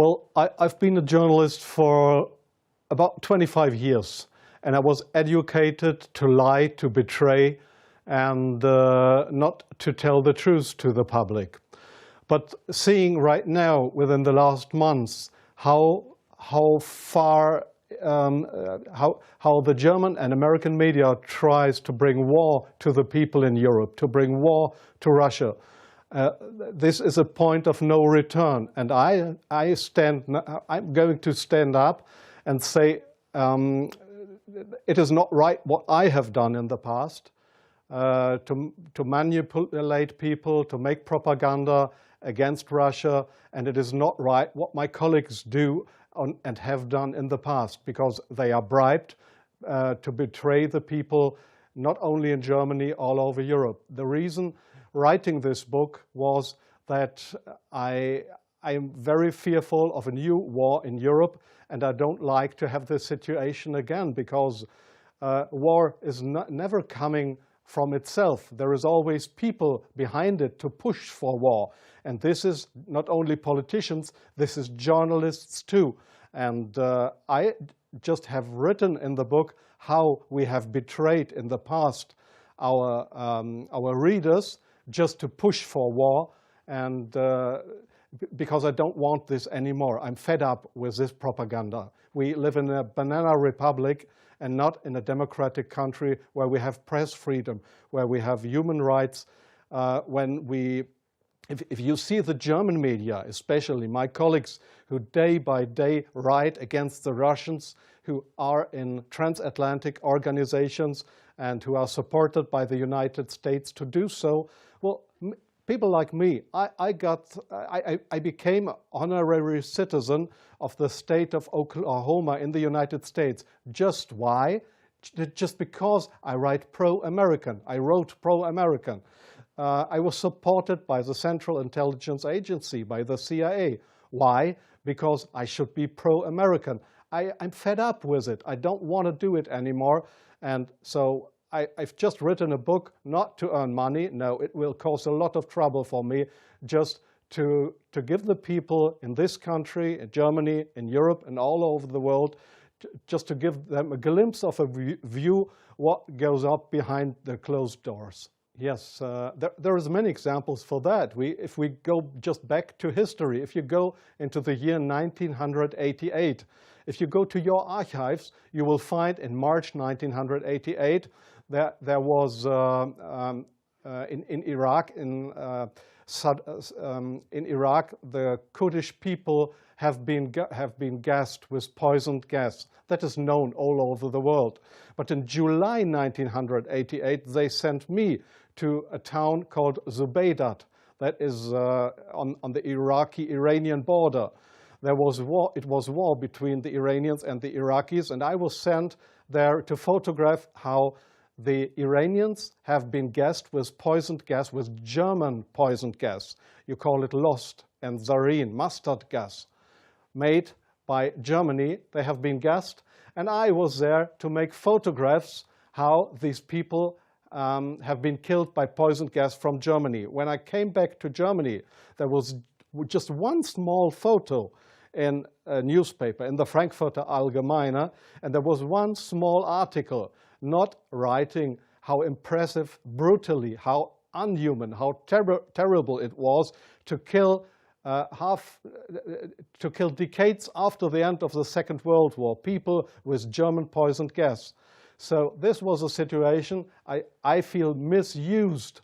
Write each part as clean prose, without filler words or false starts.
Well, I've been a journalist for about 25 years, and I was educated to lie, to betray, and not to tell the truth to the public. But seeing right now, within the last months, how far how the German and American media tries to bring war to the people in Europe, to bring war to Russia. This is a point of no return, and I'm going to stand up and say it is not right what I have done in the past, to manipulate people, to make propaganda against Russia, and it is not right what my colleagues do and have done in the past, because they are bribed to betray the people, not only in Germany, all over Europe. The reason writing this book was that I am very fearful of a new war in Europe, and I don't like to have this situation again, because war is never coming from itself. There is always people behind it to push for war. And this is not only politicians, this is journalists too. And I just have written in the book how we have betrayed in the past our readers just to push for war, and because I don't want this anymore. I'm fed up with this propaganda. We live in a banana republic and not in a democratic country where we have press freedom, where we have human rights. If you see the German media, especially my colleagues who day by day write against the Russians, who are in transatlantic organizations and who are supported by the United States to do so, well, people like me, I became an honorary citizen of the state of Oklahoma in the United States. Just why? Just because I write pro-American. I wrote pro-American. I was supported by the Central Intelligence Agency, by the CIA. Why? Because I should be pro-American. I'm fed up with it. I don't want to do it anymore. And so I've just written a book not to earn money. No, it will cause a lot of trouble for me, just to give the people in this country, in Germany, in Europe, and all over the world, just to give them a glimpse of a view what goes up behind the closed doors. Yes, there is many examples for that. If we go just back to history, if you go into the year 1988, if you go to your archives, you will find in March 1988 that there was in Iraq, the Kurdish people have been gassed with poisoned gas. That is known all over the world. But in July 1988, they sent me to a town called Zubeidat, that is on the Iraqi-Iranian border. There was war. It was war between the Iranians and the Iraqis, and I was sent there to photograph how the Iranians have been gassed with poisoned gas, with German poisoned gas. You call it Lost and Zarine, mustard gas, made by Germany. They have been gassed, and I was there to make photographs how these people have been killed by poisoned gas from Germany. When I came back to Germany, there was just one small photo in a newspaper, in the Frankfurter Allgemeine, and there was one small article not writing how impressive, brutally, how unhuman, how terrible it was to kill decades after the end of the Second World War, people with German poisoned gas. So this was a situation I feel misused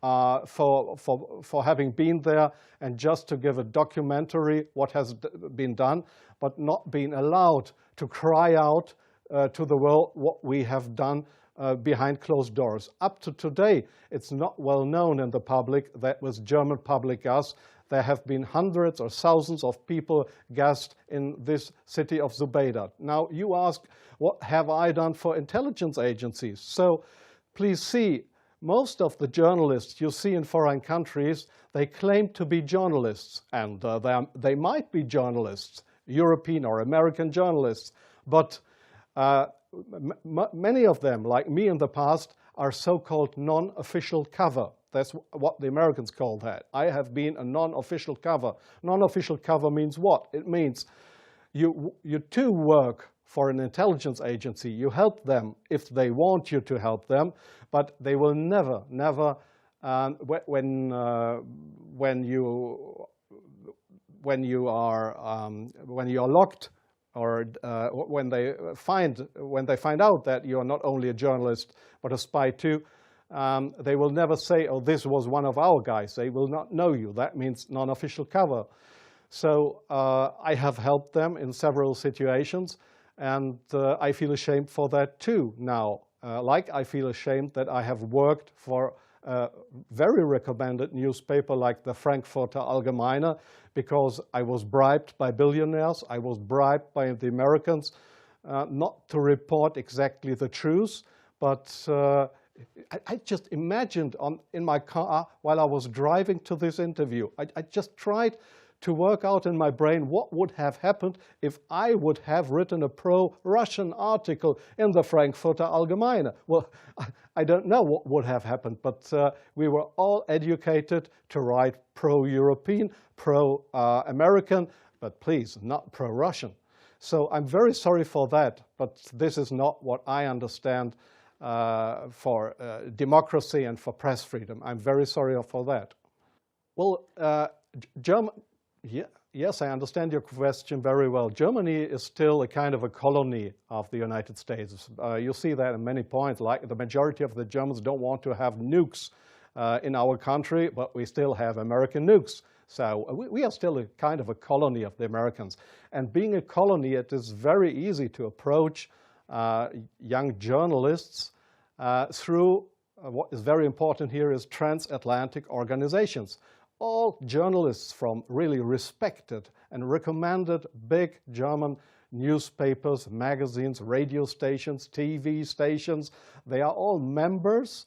for having been there and just to give a documentary what has been done, but not being allowed to cry out to the world what we have done behind closed doors. Up to today, it's not well known in the public that with German public gas, there have been hundreds or thousands of people gassed in this city of Zubeidat. Now, you ask, what have I done for intelligence agencies? So please see, most of the journalists you see in foreign countries, they claim to be journalists, and they might be journalists, European or American journalists, but many of them, like me in the past, are so-called non-official cover. That's what the Americans call that. I have been a non-official cover. Non-official cover means what? It means you too work for an intelligence agency. You help them if they want you to help them, but they will never, when you are locked, or when they find out that you are not only a journalist but a spy too, they will never say, "Oh, this was one of our guys." They will not know you. That means non-official cover. So I have helped them in several situations, and I feel ashamed for that too now. Like I feel ashamed that I have worked for a very recommended newspaper like the Frankfurter Allgemeine, because I was bribed by billionaires, I was bribed by the Americans not to report exactly the truth, but I just imagined in my car while I was driving to this interview, I just tried to work out in my brain what would have happened if I would have written a pro-Russian article in the Frankfurter Allgemeine. Well, I don't know what would have happened, but we were all educated to write pro-European, pro-American, but please, not pro-Russian. So I'm very sorry for that, but this is not what I understand for democracy and for press freedom. I'm very sorry for that. Well, yes, I understand your question very well. Germany is still a kind of a colony of the United States. You see that in many points, like the majority of the Germans don't want to have nukes in our country, but we still have American nukes. So we are still a kind of a colony of the Americans. And being a colony, it is very easy to approach young journalists through what is very important here is transatlantic organizations. All journalists from really respected and recommended big German newspapers, magazines, radio stations, TV stations, they are all members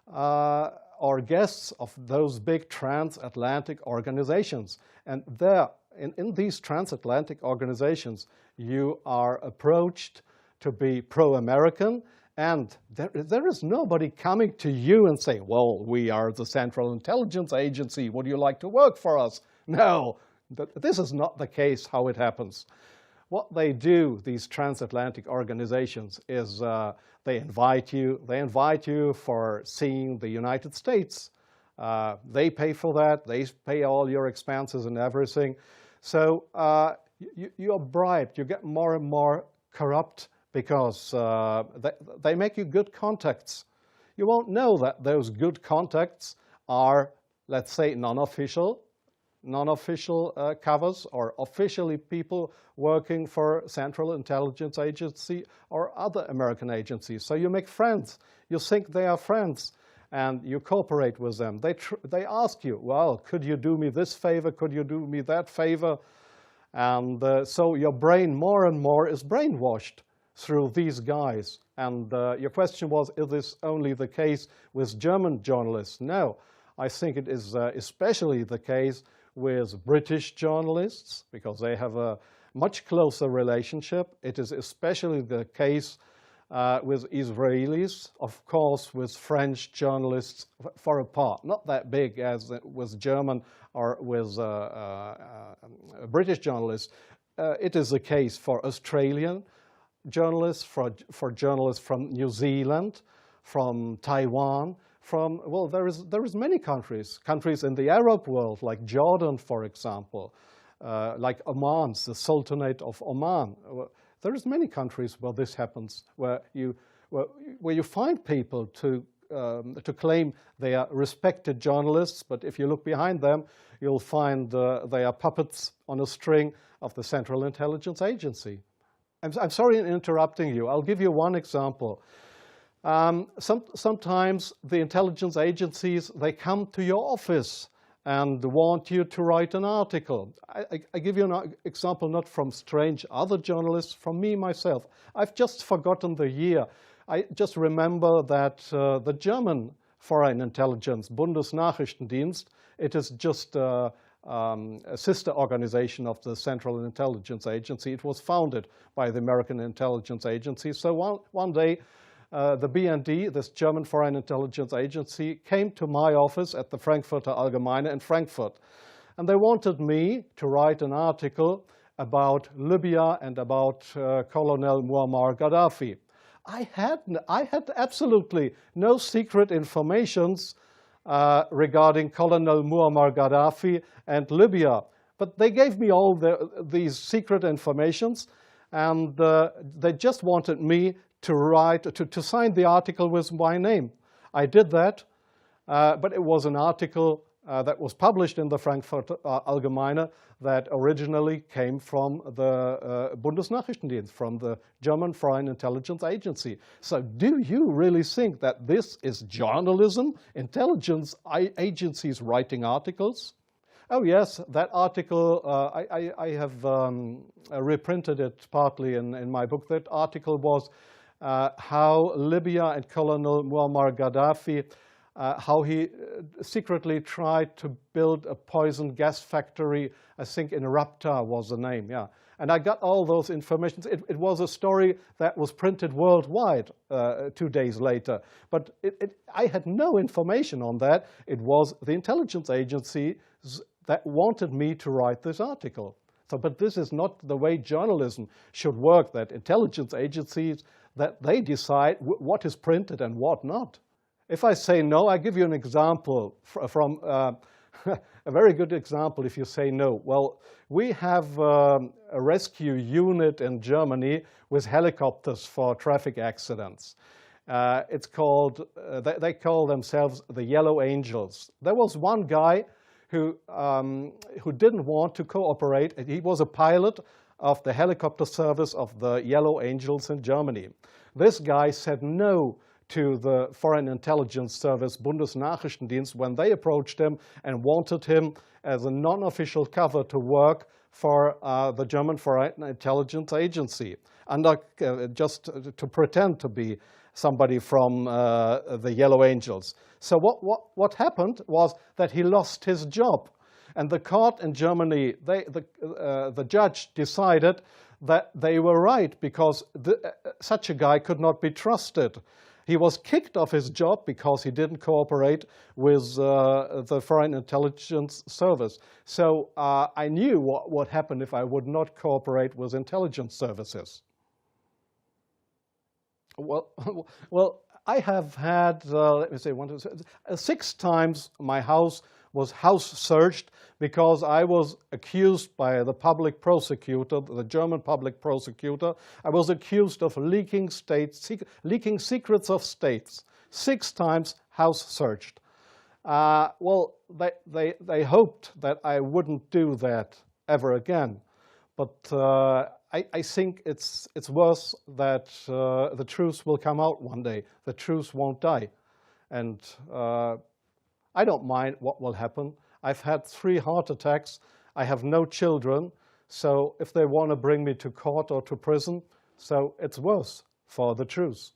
or guests of those big transatlantic organizations. And there, in these transatlantic organizations, you are approached to be pro-American, and there is nobody coming to you and saying, well, we are the Central Intelligence Agency, would you like to work for us? No, this is not the case how it happens. What they do, these transatlantic organizations, is they invite you for seeing the United States. They pay for that, they pay all your expenses and everything. So you are bribed, you get more and more corrupt, because they make you good contacts. You won't know that those good contacts are, let's say, non-official covers, or officially people working for Central Intelligence Agency or other American agencies. So you make friends. You think they are friends, and you cooperate with them. They ask you, well, could you do me this favor? Could you do me that favor? And so your brain more and more is brainwashed through these guys. And your question was, is this only the case with German journalists? No, I think it is especially the case with British journalists, because they have a much closer relationship. It is especially the case with Israelis, of course, with French journalists for a part, not that big as with German or with British journalists. It is the case for Australian journalists, for journalists from New Zealand, from Taiwan, well, there is many countries in the Arab world, like Jordan, for example, like Oman, the Sultanate of Oman. There is many countries where this happens, where you find people to claim they are respected journalists, but if you look behind them, you'll find they are puppets on a string of the Central Intelligence Agency. I'm sorry in interrupting you. I'll give you one example. Sometimes the intelligence agencies, they come to your office and want you to write an article. I give you an example not from strange other journalists, from me myself. I've just forgotten the year. I just remember that the German Foreign Intelligence, Bundesnachrichtendienst, it is just a sister organization of the Central Intelligence Agency. It was founded by the American Intelligence Agency. So one day the BND, this German Foreign Intelligence Agency, came to my office at the Frankfurter Allgemeine in Frankfurt. And they wanted me to write an article about Libya and about Colonel Muammar Gaddafi. I had absolutely no secret informations regarding Colonel Muammar Gaddafi and Libya. But they gave me all these secret informations, and they just wanted me to write, to sign the article with my name. I did that, but it was an article that was published in the Frankfurter Allgemeine that originally came from the Bundesnachrichtendienst, from the German Foreign Intelligence Agency. So do you really think that this is journalism, intelligence agencies writing articles? Oh yes, that article, I have reprinted it partly in my book. That article was how Libya and Colonel Muammar Gaddafi, how he secretly tried to build a poison gas factory, I think in Rabta was the name, yeah. And I got all those informations. It was a story that was printed worldwide 2 days later. But I had no information on that. It was the intelligence agency that wanted me to write this article. So, but this is not the way journalism should work, that intelligence agencies, that they decide what is printed and what not. If I say no, I give you an example from a very good example if you say no. Well, we have a rescue unit in Germany with helicopters for traffic accidents. It's called, they call themselves the Yellow Angels. There was one guy who didn't want to cooperate. He was a pilot of the helicopter service of the Yellow Angels in Germany. This guy said no to the Foreign Intelligence Service, Bundesnachrichtendienst, when they approached him and wanted him as a non-official cover to work for the German Foreign Intelligence Agency, under, just to pretend to be somebody from the Yellow Angels. So what happened was that he lost his job. And the court in Germany, the judge decided that they were right, because such a guy could not be trusted. He was kicked off his job because he didn't cooperate with the Foreign Intelligence Service. So I knew what would happen if I would not cooperate with intelligence services. Well, I have had, let me say, 6 times my house was house searched because I was accused by the public prosecutor, the German public prosecutor. I was accused of leaking secrets of states. 6 times house searched. Well, they hoped that I wouldn't do that ever again. But I think it's worse that the truth will come out one day. The truth won't die. And I don't mind what will happen. I've had 3 heart attacks. I have no children. So if they want to bring me to court or to prison, so it's worse for the truth.